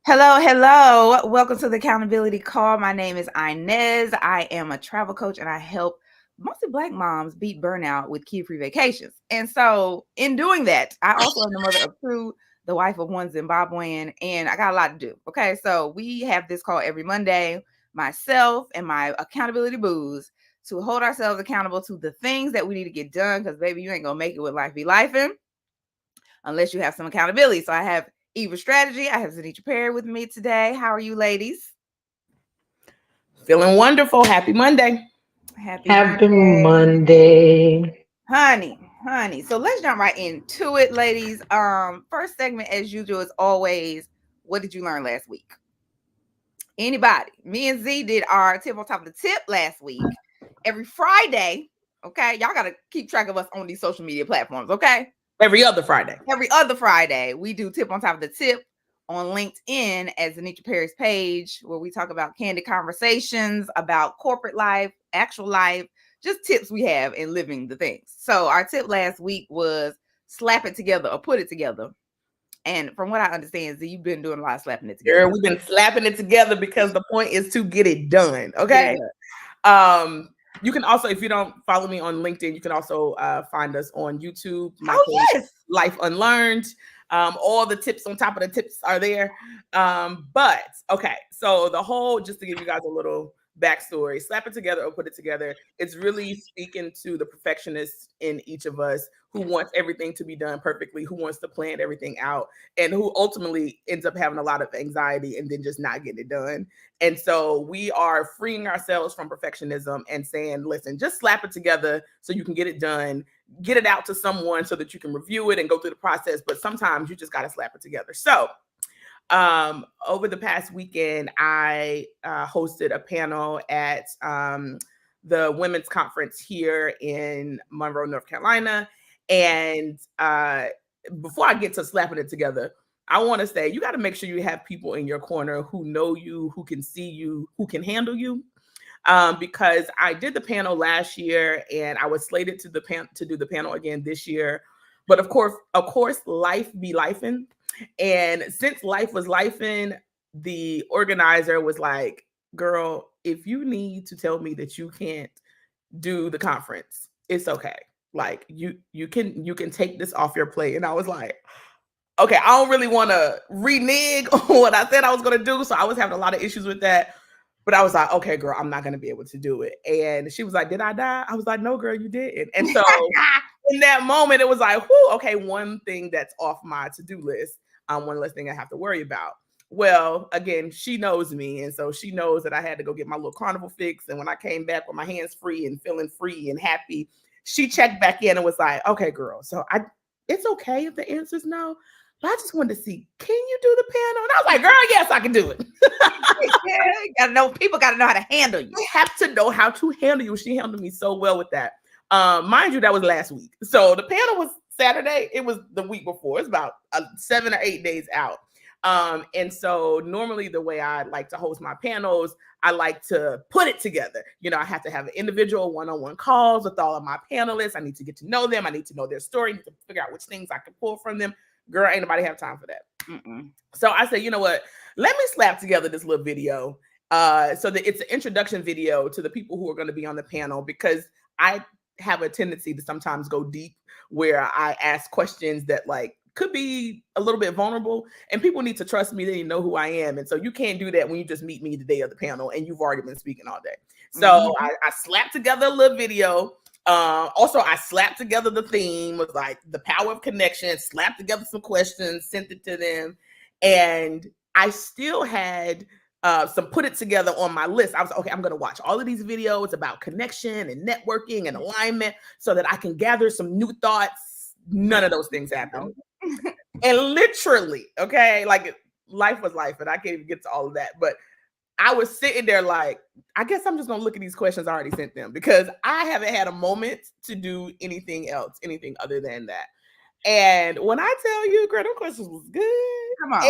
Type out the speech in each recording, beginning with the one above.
Hello, hello. Welcome to the Accountability Call. My name is Inez. I am a travel coach and I help mostly Black moms beat burnout with kid-free vacations. And so in doing that, I also am the mother of two, the wife of one Zimbabwean, and I got a lot to do. Okay, so we have this call every Monday, myself and my accountability booze, to hold ourselves accountable to the things that we need to get done because, baby, you ain't going to make it with life be lifing unless you have some accountability. So I have Eva Strategy. I have Zenitra with me today. How are you, ladies? Feeling wonderful. Happy Monday. Happy Monday. honey. So let's jump right into it, ladies. First segment, as usual, is always, what did you learn last week? Anybody? Me and Z did our tip on top of the tip last week. Every Friday, okay? Y'all gotta keep track of us on these social media platforms, okay? Every other Friday. Every other Friday, we do tip on top of the tip on LinkedIn as Zenitra Perry's page, where we talk about candid conversations about corporate life, actual life, just tips we have in living the things. So our tip last week was slap it together or put it together. And from what I understand, Z, you've been doing a lot of slapping it together. Girl, we've been slapping it together because the point is to get it done. Okay. You can also, if you don't follow me on LinkedIn, you can also find us on YouTube. Yes. Life Unlearned. All the tips on top of the tips are there. But okay, so the whole, just to give you guys a little backstory, slap it together or put it together. It's really speaking to the perfectionist in each of us who wants everything to be done perfectly, who wants to plan everything out, and who ultimately ends up having a lot of anxiety and then just not getting it done. And so we are freeing ourselves from perfectionism and saying, listen, just slap it together so you can get it done, get it out to someone so that you can review it and go through the process. But sometimes you just got to slap it together. So over the past weekend, I hosted a panel at the women's conference here in Monroe, North Carolina. And before I get to slapping it together, I want to say you got to make sure you have people in your corner who know you, who can see you, who can handle you. Because I did the panel last year and I was slated to do the panel again this year. But of course, life be lifing. And since life was lifing, the organizer was like, girl, if you need to tell me that you can't do the conference, it's okay. Like you can take this off your plate. And I was like, okay, I don't really want to renege on what I said I was going to do. So I was having a lot of issues with that. But I was like, okay, girl, I'm not going to be able to do it. And she was like, did I die? I was like, no, girl, you didn't. And so in that moment, it was like, whoo, okay, one thing that's off my to-do list. One less thing I have to worry about. Well, again, she knows me. And so she knows that I had to go get my little carnival fix. And when I came back with my hands free and feeling free and happy, she checked back in and was like, okay, girl, so it's okay if the answer is no. But I just wanted to see, can you do the panel? And I was like, girl, yes, I can do it. Yeah, you gotta know, people gotta know how to handle you. You have to know how to handle you. She handled me so well with that. Mind you, that was last week. So the panel was Saturday. It was the week before. It's about 7 or 8 days out. And so normally the way I like to host my panels, I like to put it together. You know, I have to have an individual one-on-one calls with all of my panelists. I need to get to know them. I need to know their story. I need to figure out which things I can pull from them. Girl, ain't nobody have time for that. So I said, you know what? Let me slap together this little video so that it's an introduction video to the people who are going to be on the panel, because I have a tendency to sometimes go deep where I ask questions that like could be a little bit vulnerable, and people need to trust me. They know who I am. And so you can't do that when you just meet me the day of the panel and you've already been speaking all day. So I slapped together a little video. Also, I slapped together the theme was like the power of connection, slapped together some questions, sent it to them. And I still had some put it together on my list. I was like, okay, I'm going to watch all of these videos about connection and networking and alignment so that I can gather some new thoughts. None of those things happened. And literally, okay, like life was life, and I can't even get to all of that. But I was sitting there like, I guess I'm just going to look at these questions I already sent them, because I haven't had a moment to do anything else, anything other than that. And when I tell you, girl, those questions was good. Come on.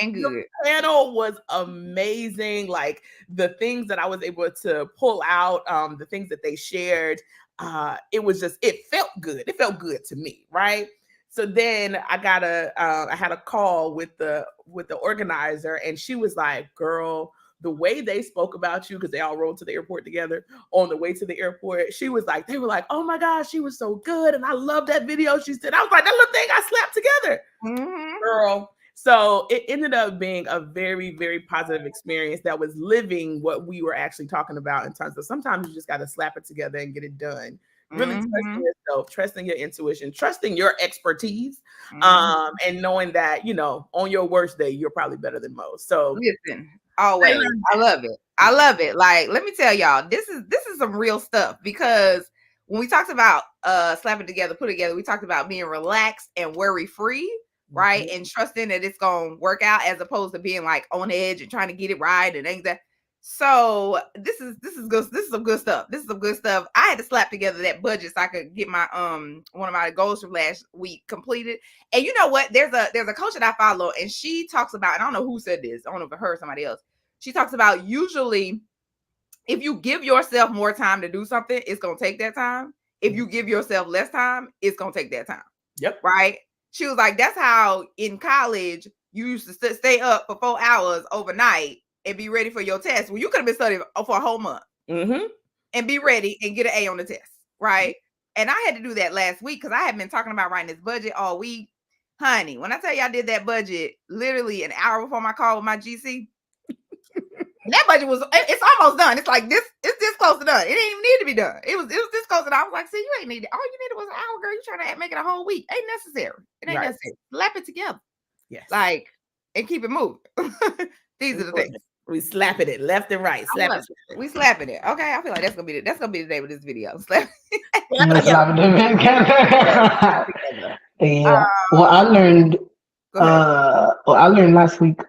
And good. The panel was amazing. Like the things that I was able to pull out, the things that they shared, it was just, it felt good. It felt good to me, right? So then I had a call with the organizer, and she was like, "Girl, the way they spoke about you, because they all rode to the airport together on the way to the airport, she was like, they were like, oh my gosh, she was so good, and I love that video she said." I was like, that little thing I slapped together, girl. So it ended up being a very, very positive experience that was living what we were actually talking about in terms of sometimes you just got to slap it together and get it done. Really trusting yourself, trusting your intuition, trusting your expertise, and knowing that, on your worst day, you're probably better than most. So listen, always, I love it. I love it. Like, let me tell y'all, this is some real stuff, because when we talked about slapping together, put together, we talked about being relaxed and worry free, right? And trusting that it's gonna work out, as opposed to being like on edge and trying to get it right and things that. So this is good. This is some good stuff. This is some good stuff. I had to slap together that budget so I could get my one of my goals from last week completed. And you know what? There's a coach that I follow, and she talks about, and I don't know who said this. I don't know if it her or somebody else. She talks about, usually if you give yourself more time to do something, it's gonna take that time. If you give yourself less time, it's gonna take that time. Yep. Right? She was like, that's how in college you used to stay up for 4 hours overnight and be ready for your test. Well, you could have been studying for a whole month and be ready and get an A on the test, right? And I had to do that last week because I had been talking about writing this budget all week. Honey, when I tell you I did that budget literally an hour before my call with my GC, that budget it's almost done. It's like it's this close to done. It didn't even need to be done. It was this close to done. I was like, see, you ain't needed. All you needed was an hour, girl. You trying to make it a whole week. Ain't necessary. It ain't necessary. Slap it together. Yes. Like, and keep it moving. These are the things. We slapping it left and right. We slapping it. Okay, I feel like that's gonna be the name of this video. Slap. Slapping it together. Yeah. Well, I learned. I learned last week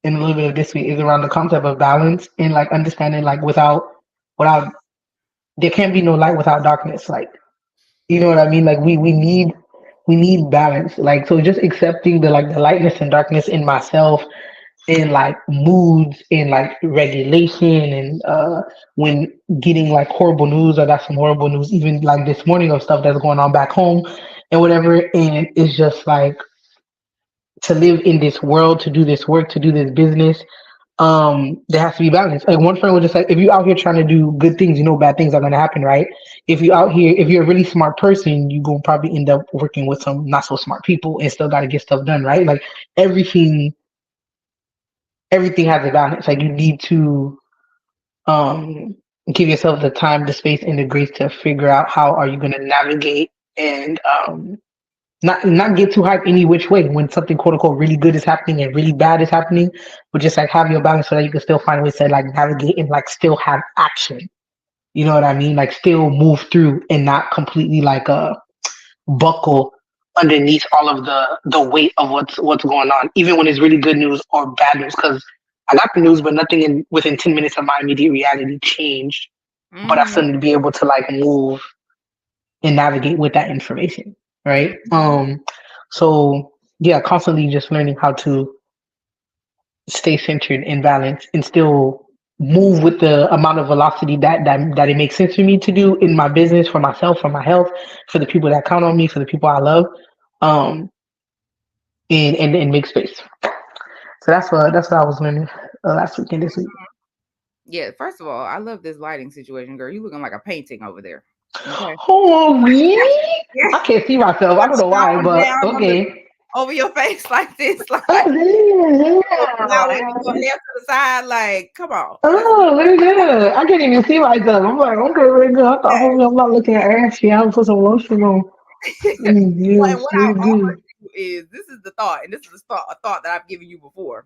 and a little bit of this week is around the concept of balance and like understanding like without there can't be no light without darkness. Like, you know what I mean? Like we need balance. Like, so just accepting the lightness and darkness in myself, in like moods, in like regulation, and when getting like horrible news, or that's some horrible news, even like this morning of stuff that's going on back home and whatever. And it's just like to live in this world, to do this work, to do this business, there has to be balance. Like one friend was just like, if you out here trying to do good things, bad things are gonna happen, right? If you out here, if you're a really smart person, you gonna probably end up working with some not so smart people and still gotta get stuff done, right? Like everything has a balance. Like you need to give yourself the time, the space, and the grace to figure out how are you gonna navigate and not get too hyped any which way when something quote unquote really good is happening and really bad is happening, but just like have your balance so that you can still find ways to like navigate and like still have action. You know what I mean? Like still move through and not completely like buckle underneath all of the weight of what's going on, even when it's really good news or bad news. Because I got the news, but nothing within 10 minutes of my immediate reality changed. But I still need to be able to like move and navigate with that information. Right. So yeah, constantly just learning how to stay centered and balanced and still move with the amount of velocity that it makes sense for me to do in my business, for myself, for my health, for the people that count on me, for the people I love, and make space. So that's what I was learning last week and this week. Yeah, first of all, I love this lighting situation, girl. You looking like a painting over there. Okay. Oh, really? I can't see myself. I don't know why, but okay. Over your face like this, like now when you go left to the side, like, come on. Oh, very good. I can't even see myself. I'm like, okay, very good. I thought hopefully I'm not looking ashy. I put some lotion on. What I offer you is, this is the thought, and this is a thought that I've given you before.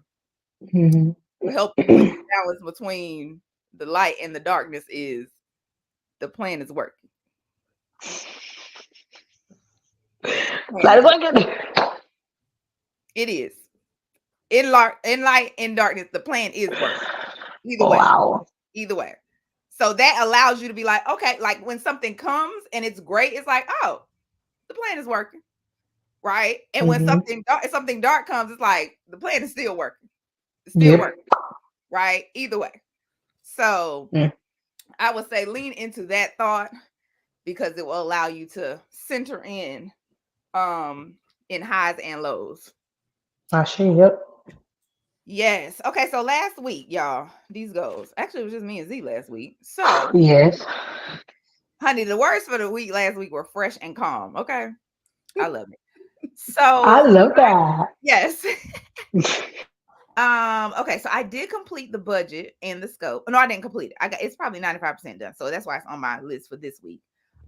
To help you with the balance between the light and the darkness is the plan is working. It is. In light, in darkness, the plan is working. Either way. Wow. Either way. So that allows you to be like, okay, like when something comes and it's great, it's like, oh, the plan is working. Right? And when something dark comes, it's like the plan is still working. It's still working. Right? Either way. So I would say lean into that thought, because it will allow you to center in in highs and lows. Yep. Yes. Okay. So last week, y'all, these goals. Actually, it was just me and Z last week. So, Yes. honey, the words for the week last week were fresh and calm. Okay. I love it. I So, love that. yes. Okay, so I did complete the budget and the scope. No, I didn't complete it. It's probably 95% done. So that's why it's on my list for this week.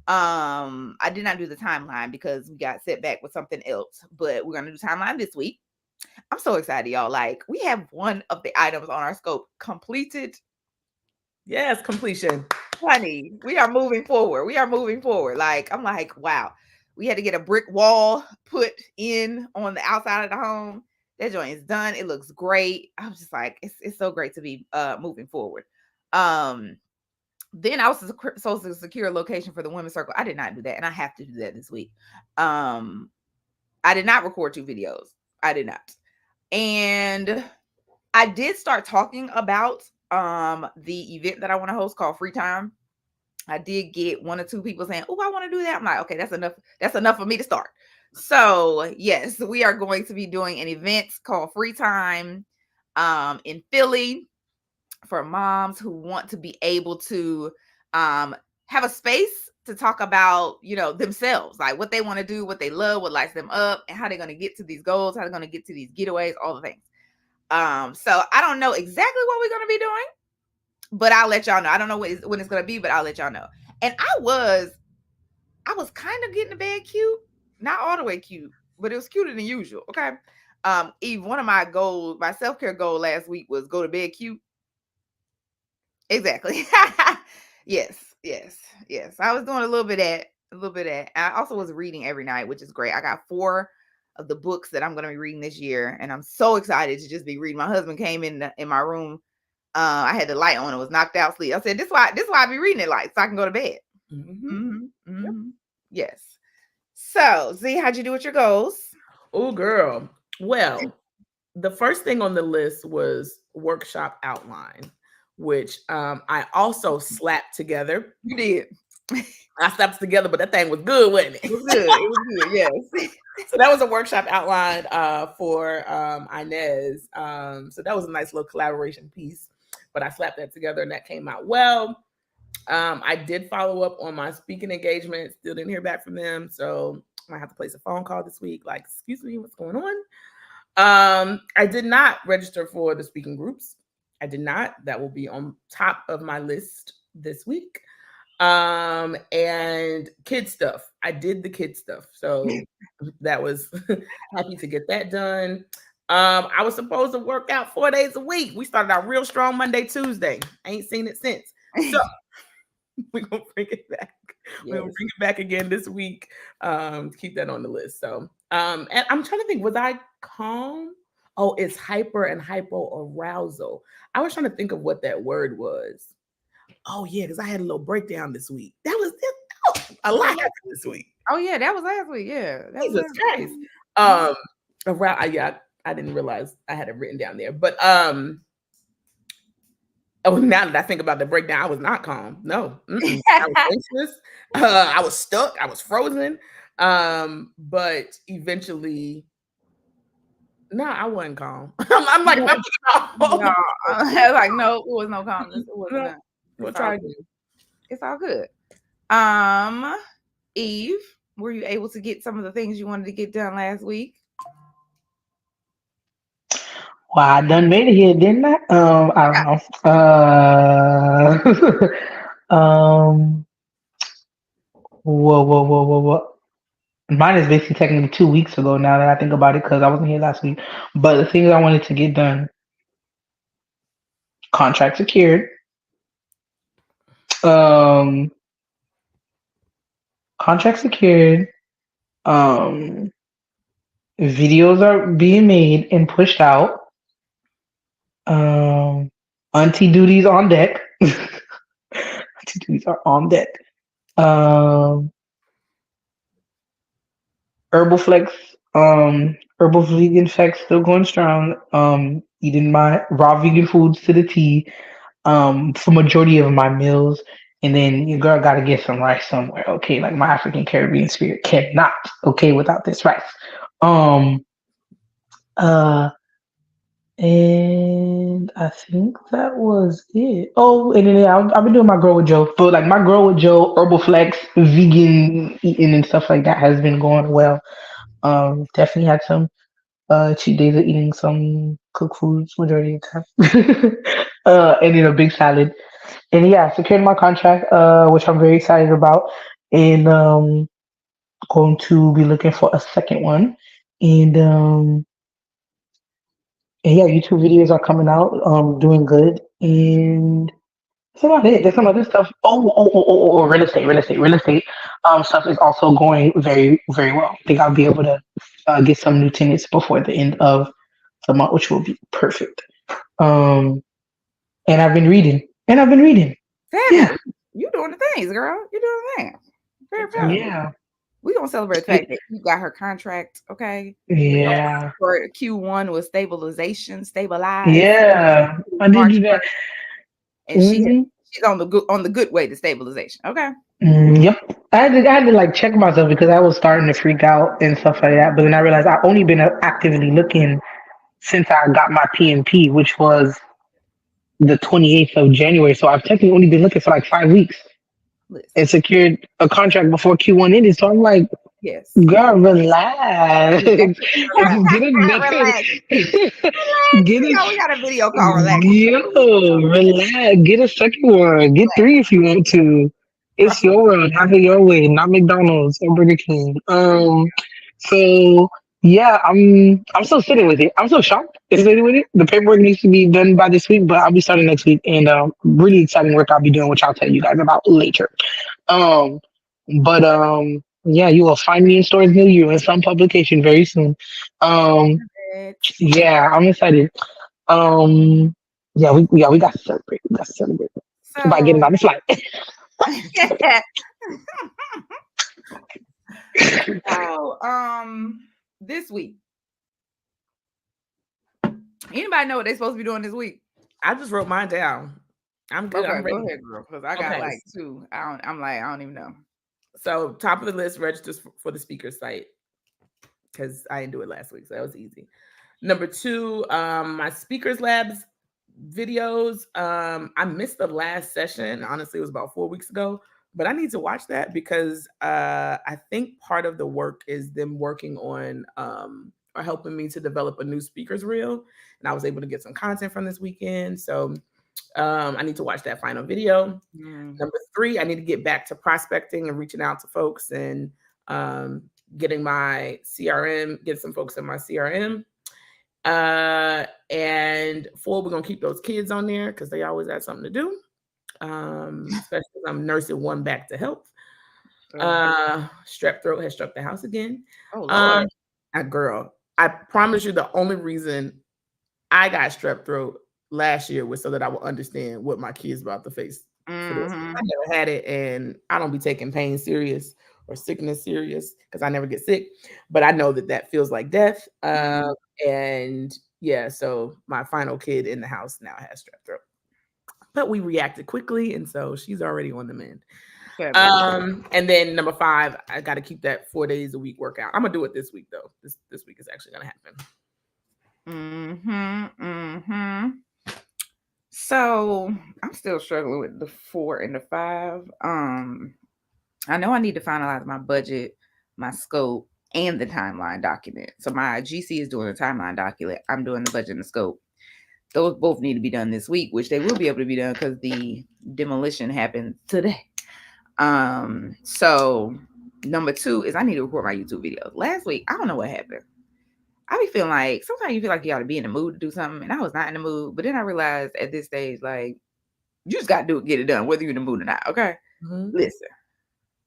I did not do the timeline because we got set back with something else, but we're gonna do timeline this week. I'm so excited, y'all. Like, we have one of the items on our scope completed. Yes, completion. Honey, we are moving forward. We are moving forward. Like, I'm like, wow. We had to get a brick wall put in on the outside of the home. That joint is done. It looks great. I was just like, it's so great to be moving forward. Then I was supposed to secure a location for the women's circle. I did not do that, and I have to do that this week. I did not record 2 videos. I did not. And I did start talking about the event that I want to host called Free Time. I did get 1 or 2 people saying, "Oh, I want to do that." I'm like, okay, that's enough. That's enough for me to start. So yes, we are going to be doing an event called Free Time in Philly for moms who want to be able to have a space to talk about, themselves, like what they want to do, what they love, what lights them up, and how they're going to get to these goals, how they're going to get to these getaways, all the things. So I don't know exactly what we're going to be doing, but I'll let y'all know. I don't know when it's going to be, but I'll let y'all know. And I was kind of getting to bed cute, not all the way cute, but it was cuter than usual. Okay. Eve, one of my goals, my self-care goal last week was go to bed cute. Exactly. Yes. I was doing a little bit of that. I also was reading every night, which is great. I got 4 of the books that I'm going to be reading this year, and I'm so excited to just be reading. My husband came in my room. I had the light on. It was knocked out sleep. I said, "This why I be reading it light so I can go to bed." Yep. Yes. So, Z, how'd you do with your goals? Oh, girl. Well, the first thing on the list was workshop outline, which I also slapped together. You did. I slapped it together, but that thing was good, wasn't it? It was good. It was good. Yes. So that was a workshop outline for Inez. So that was a nice little collaboration piece, but I slapped that together and that came out well. I did follow up on my speaking engagement. Still didn't hear back from them. So I might have to place a phone call this week. Like, excuse me, what's going on? I did not register for the speaking groups. I did not. That will be on top of my list this week. And kid stuff. I did the kid stuff. So that was happy to get that done. I was supposed to work out 4 days a week. We started out real strong Monday, Tuesday. I ain't seen it since. So we're gonna bring it back. Yes. We're gonna bring it back again this week. Keep that on the list. So and I'm trying to think, was I calm? Oh, it's hyper and hypoarousal. I was trying to think of what that word was. Oh yeah, because I had a little breakdown this week. That was a lot happened this week. Oh yeah, that was last week. Yeah, that Jesus Christ. Around, yeah, I didn't realize I had it written down there. But oh, now that I think about the breakdown, I was not calm. No, I was anxious. I was stuck. I was frozen. But eventually, no, I wasn't calm. I'm like, I'm no, I was like, no, it was no calmness. It wasn't. We'll try again. It's all good. Eve, were you able to get some of the things you wanted to get done last week? Well, I done made it here, didn't I? I don't know. Whoa. Mine is basically technically 2 weeks ago now that I think about it because I wasn't here last week. But the things I wanted to get done: contract secured, videos are being made and pushed out. Auntie duties on deck. Auntie duties are on deck. Herbal Flex, Herbal Vegan Flex still going strong. Eating my raw vegan foods to the T. For majority of my meals. And then your girl gotta get some rice somewhere, okay? Like my African Caribbean spirit cannot, okay, without this rice. Um, uh, and I think that was it. Oh, and then yeah, I've been doing my Grow with Joe, but like my Grow with Joe, Herbal Flex, vegan eating and stuff like that has been going well. Definitely had some cheat days of eating some cooked foods majority of the time. And then a big salad. And yeah, secured my contract, which I'm very excited about. And going to be looking for a second one. And and yeah, YouTube videos are coming out, doing good. And that's about it. There's some other stuff. Real estate. Stuff is also going very, very well. I think I'll be able to get some new tenants before the end of the month, which will be perfect. Um, and I've been reading. Yeah, Fabulous. You doing the things, girl. You doing the things. Very Good job. proud of you. yeah, We gonna celebrate the fact that you got her contract. Okay. yeah, For Q1 was stabilization, stabilize yeah. I did March do that. 1st, and Hmm. she's on the good way to stabilization. Okay. Yep. I had to like check myself because I was starting to freak out and stuff like that. But then I realized I only been actively looking since I got my PNP, which was the 28th of January. So I've technically only been looking for like 5 weeks Listen. and secured a contract before Q1 ended. So I'm like, Yes. girl, relax. Relax. Get a Relax. get You know, we a got a video call. Relax. yo, relax. Get a second one. Get three if you want to. It's your world. Have it your way, not McDonald's or Burger King. So yeah, I'm still sitting with it. I'm still shocked. Is sitting with it. The paperwork needs to be done by this week, but I'll be starting next week, and really exciting work I'll be doing, which I'll tell you guys about later. Um, but yeah, you will find me in stores near you in some publication very soon. Um, Relax. yeah, I'm excited. Um, yeah, we got to celebrate. We got to celebrate by getting So, on the flight. so this week, anybody know what they're supposed to be doing this week? I just wrote mine down. I'm good. Okay, I'm go ready. ahead, girl, because I got Okay. like two. I don't even know. So top of the list, registers for the speaker site because I didn't do it last week, so that was easy. Number two, my speakers labs videos. I missed the last session. Honestly, it was about 4 weeks ago, but I need to watch that because I think part of the work is them working on or helping me to develop a new speakers reel, and I was able to get some content from this weekend. So I need to watch that final video. Number three, I need to get back to prospecting and reaching out to folks and getting my CRM, get some folks in my CRM. And four, we're gonna keep those kids on there because they always have something to do. Especially as I'm nursing one back to health. Strep throat has struck the house again. Oh Lord. Girl, I promise you the only reason I got strep throat last year was so that I would understand what my kids about to face for this. I never had it, and I don't be taking pain serious or sickness serious because I never get sick. But I know that that feels like death. And yeah, so my final kid in the house now has strep throat. But we reacted quickly, and so she's already on the mend. And then number five, I got to keep that 4 days a week workout. I'm gonna do it this week though. This week is actually gonna happen. So I'm still struggling with the 4 and the 5. I know I need to finalize my budget, my scope, and the timeline document. So my GC is doing the timeline document. I'm doing the budget and the scope. Those both need to be done this week, which they will be able to be done because the demolition happened today. So number 2 is I need to record my YouTube videos. Last week, I don't know what happened. I be feeling like sometimes you feel like you ought to be in the mood to do something, and I was not in the mood. But then I realized at this stage, like you just got to get it done, whether you're in the mood or not. Okay, listen,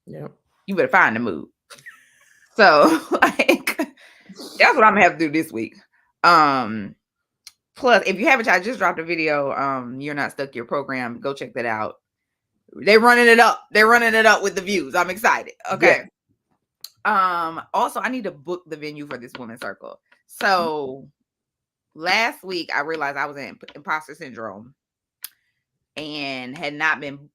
you better find the mood. So like that's what I'm gonna have to do this week. Plus, if you haven't, I just dropped a video. You're not stuck your program. Go check that out. They're running it up. They're running it up with the views. I'm excited. Okay. Yeah. Also, I need to book the venue for this women's circle. So last week I realized I was in imposter syndrome and had not been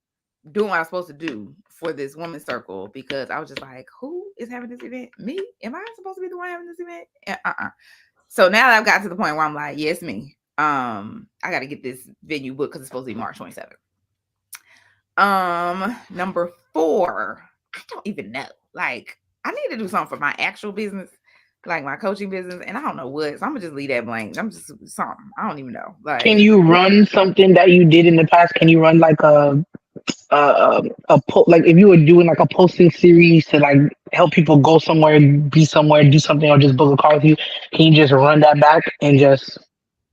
doing what I was supposed to do for this women's circle because I was just like, who is having this event? Me? Am I supposed to be the one having this event? So now that I've got to the point where I'm like, yes, me. I got to get this venue booked because it's supposed to be March 27th. Number 4, I don't even know. Like, I need to do something for my actual business, like my coaching business, and I don't know what. So I'm gonna just leave that blank. I'm just something. I don't even know. Can Like, you run something that you did in the past? Can you run like like if you were doing like a posting series to like help people go somewhere, be somewhere, do something, or just book a car with you? Can you just run that back and just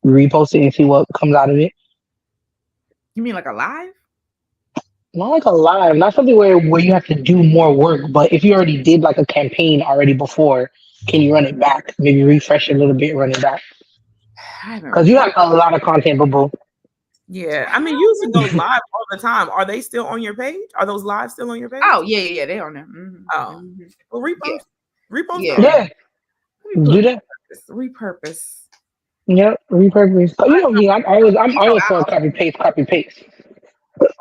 repost it and see what comes out of it? you mean like a live? Not like a live, not something where you have to do more work. But if you already did like a campaign already before, can you run it back? Maybe refresh it a little bit, run it back I haven't because you have refreshed. a lot of content, boo. Yeah, I mean, you used to go live all the time. Are they still on your page? Are those lives still on your page? Oh yeah, they on there. Oh, well, Yeah, repost yeah. those. Yeah, Let me do put that. repurpose. Yeah, repurpose. You know me, I'm You know, always for copy paste.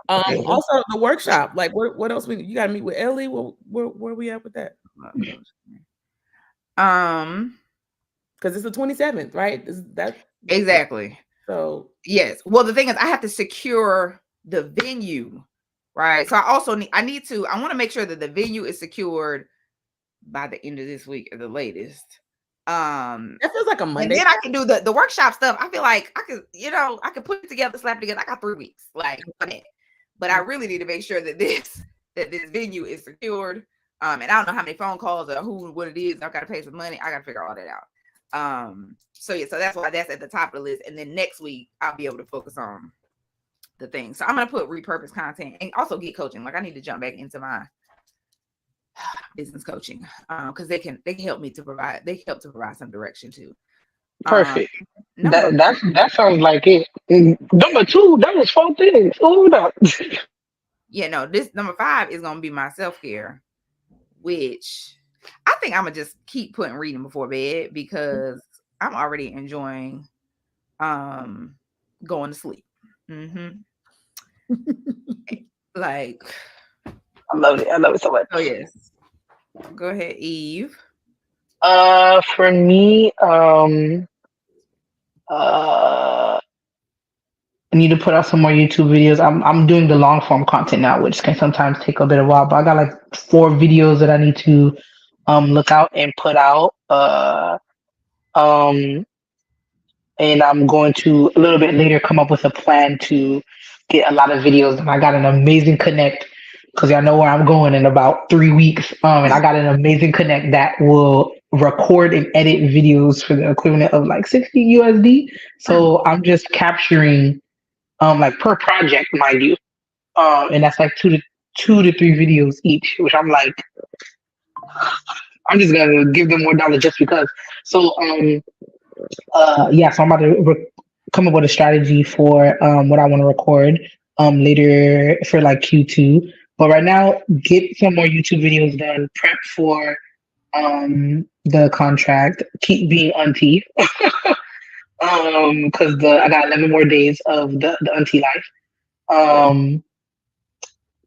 Also the workshop. Like, what else? You got to meet with Ellie. Where we at with that? Because it's the 27th, right? Is that exactly. so? Yes. Well, the thing is, I have to secure the venue, right? So I need to. I want to make sure that the venue is secured by the end of this week at the latest. That feels like a And Monday. then I can do the workshop stuff. I feel like I could, I could put it together, slap it together. I got 3 weeks, like, but I really need to make sure that this venue is secured. And I don't know how many phone calls or what it is. I've got to pay some money. I got to figure all that out. So yeah, so that's why that's at the top of the list. And then next week I'll be able to focus on the thing. So I'm gonna put repurpose content and also get coaching. Like I need to jump back into my business coaching because they can help me to provide some direction too. Perfect. Number That sounds like it. Number 2, that was 4 things. Hold up. yeah, no, this number 5 is gonna be my self-care, which I think I'm gonna just keep putting reading before bed because I'm already enjoying going to sleep. Like, I love it. I love it so much. oh yes. Go ahead, Eve. For me, I need to put out some more YouTube videos. I'm doing the long form content now, which can sometimes take a bit of a while. But I got like 4 videos that I need to look out and put out. Um, and I'm going to a little bit later come up with a plan to get a lot of videos. And I got an amazing connect because I know where I'm going in about 3 weeks. And I got an amazing connect that will record and edit videos for the equivalent of like 60 USD. So I'm just capturing like per project, mind you. And that's like 2 to 3 videos each, which I'm like, I'm just gonna give them more dollars just because. So yeah, so I'm about to come up with a strategy for what I want to record later for like Q2. But right now, get some more YouTube videos done. Prep for the contract. Keep being auntie. Because I got 11 more days of the auntie life.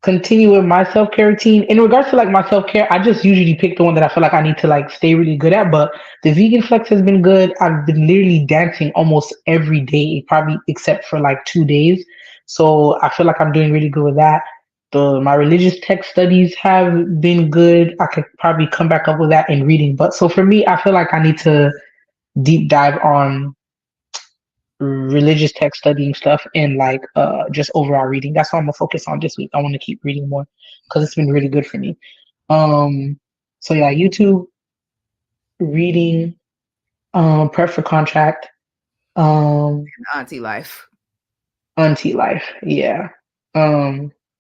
Continue with my self-care routine. In regards to like my self-care, I just usually pick the one that I feel like I need to like stay really good at. But the vegan flex has been good. I've been literally dancing almost every day, probably except for like 2 days. So I feel like I'm doing really good with that. My religious text studies have been good. I could probably come back up with that in reading. But so for me, I feel like I need to deep dive on religious text studying stuff and like just overall reading. That's what I'm gonna focus on this week. I want to keep reading more because it's been really good for me. So yeah, YouTube, reading, prep for contract, um, Auntie life. auntie life. Yeah.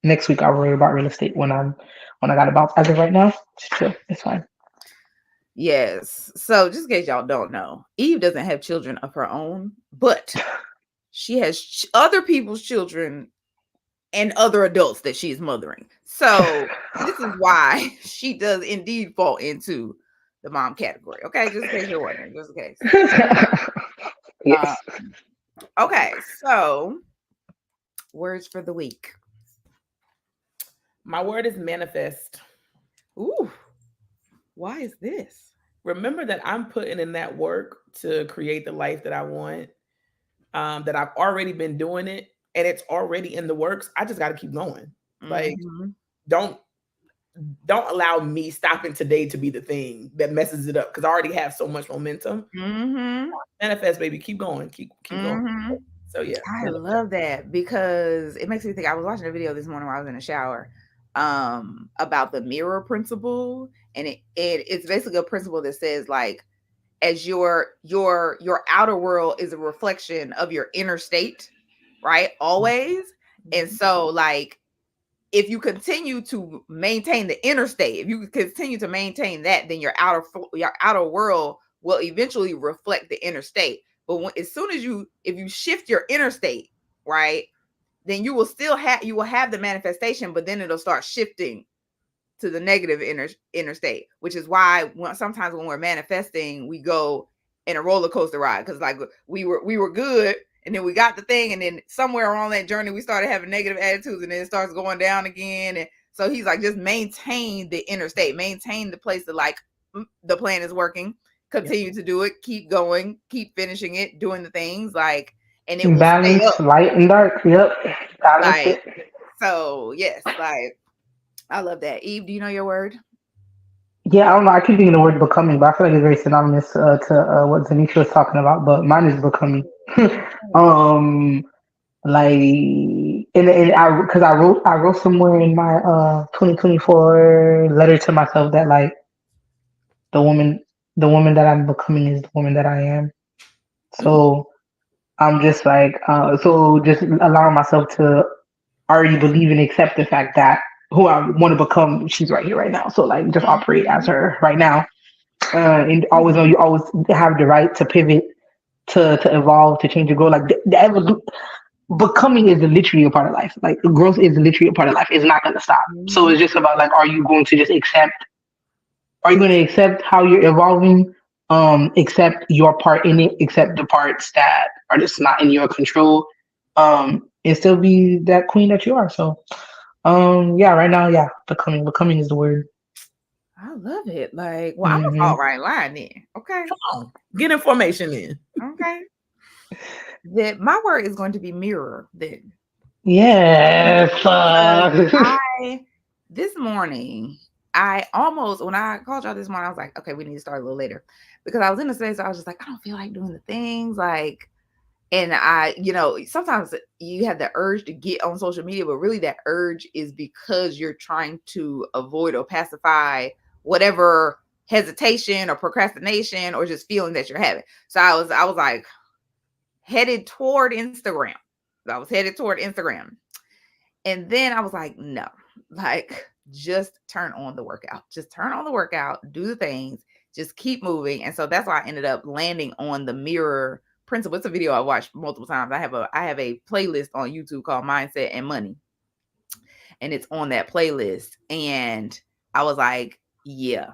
Next week I'll worry about real estate when I got about as of right now. It's fine. Yes. So just in case y'all don't know, Eve doesn't have children of her own, but she has other people's children and other adults that she's mothering. So this is why she does indeed fall into the mom category. Okay, just in case you're wondering, just in case. Yes. Okay, so words for the week. My word is manifest. Ooh, why is this? Remember that I'm putting in that work to create the life that I want. That I've already been doing it and it's already in the works. I just got to keep going. Like, Mm-hmm. don't allow me stopping today to be the thing that messes it up because I already have so much momentum. Mm-hmm. Manifest, baby. Keep going. Keep going. Mm-hmm. So yeah, I manifest. love that because it makes me think. I was watching a video this morning while I was in the shower about the mirror principle, and it's basically a principle that says like as your outer world is a reflection of your inner state, right? Always. And so like if you continue to maintain the inner state, if you continue to maintain that, then your outer world will eventually reflect the inner state. But as soon as if you shift your inner state, right, then you will have the manifestation, but then it'll start shifting to the negative inner state, which is why sometimes when we're manifesting, we go in a roller coaster ride because like we were good, and then we got the thing, and then somewhere along that journey we started having negative attitudes, and then it starts going down again. And so he's like, just maintain the inner state, maintain the place that like the plan is working, continue to do it, keep going, keep finishing it, doing the things like, and it will stay Balance, up. light and dark. Yep. Balance Like, it. so yes, like I love that. Eve, do you know your word? Yeah, I don't know. I keep thinking the word becoming, but I feel like it's very synonymous to what Zenitra was talking about. But mine is becoming. um, like, and I because I wrote somewhere in my 2024 letter to myself that like the woman the woman that I'm becoming is the woman that I am. So I'm just like so just allowing myself to already believe and accept the fact that who I want to become, she's right here right now. So like just operate as Mhm. her right now. And always know you always have the right to pivot, to evolve, to change your goal. Like becoming is literally a part of life. Like growth is literally a part of life. It's not gonna stop. So Mhm. it's just about like, are you going to just accept? Are you going to accept how you're evolving? Accept your part in it. Accept the parts that are just not in your control. And still be that queen that you are. So yeah, right now, yeah, becoming is the word. I love it. Like, well, I'm gonna Hmm. fall right in line then. Okay. Come on. Get information in. Okay. That my word is going to be mirror then. Yes. Because I this morning, I almost when I called y'all this morning, I was like, okay, we need to start a little later. Because I was in the space, I was just like, I don't feel like doing the things like, and sometimes you have the urge to get on social media, but really that urge is because you're trying to avoid or pacify whatever hesitation or procrastination or just feeling that you're having. So I was like headed toward Instagram. I was headed toward Instagram. And then I was like, no, like just turn on the workout. Just turn on the workout, do the things, just keep moving. And so that's why I ended up landing on the mirror principle. It's a video I watched multiple times. I have a playlist on YouTube called Mindset and Money. And it's on that playlist. And I was like, yeah,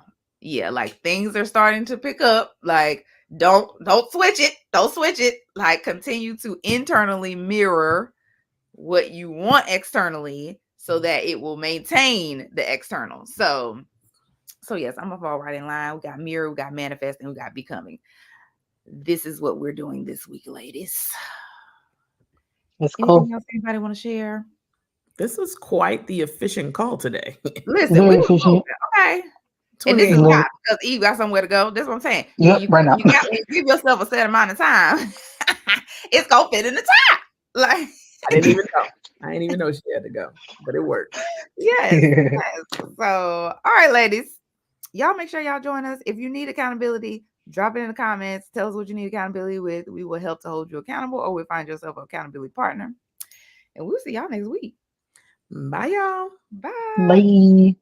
like things are starting to pick up. Like, don't switch it. Don't switch it. Like continue to internally mirror what you want externally so that it will maintain the external. So yes, I'm gonna fall right in line. We got mirror, we got manifesting, we got becoming. This is what we're doing this week, ladies. Let's Anything go. else anybody want to share? This was quite the efficient call today. Listen, we Very were moving, efficient. okay. And this is 28 Love minutes. why, it. because Eve got somewhere to go. That's what I'm saying. When Yep. Right now. you give yourself a set amount of time, it's gonna fit in the time. Like I didn't even know. I didn't even know she had to go, but it worked. yes, yes. So all right, ladies. Y'all make sure y'all join us. If you need accountability, drop it in the comments. Tell us what you need accountability with. We will help to hold you accountable, or we'll find yourself an accountability partner. And we'll see y'all next week. Bye, y'all. Bye. Bye.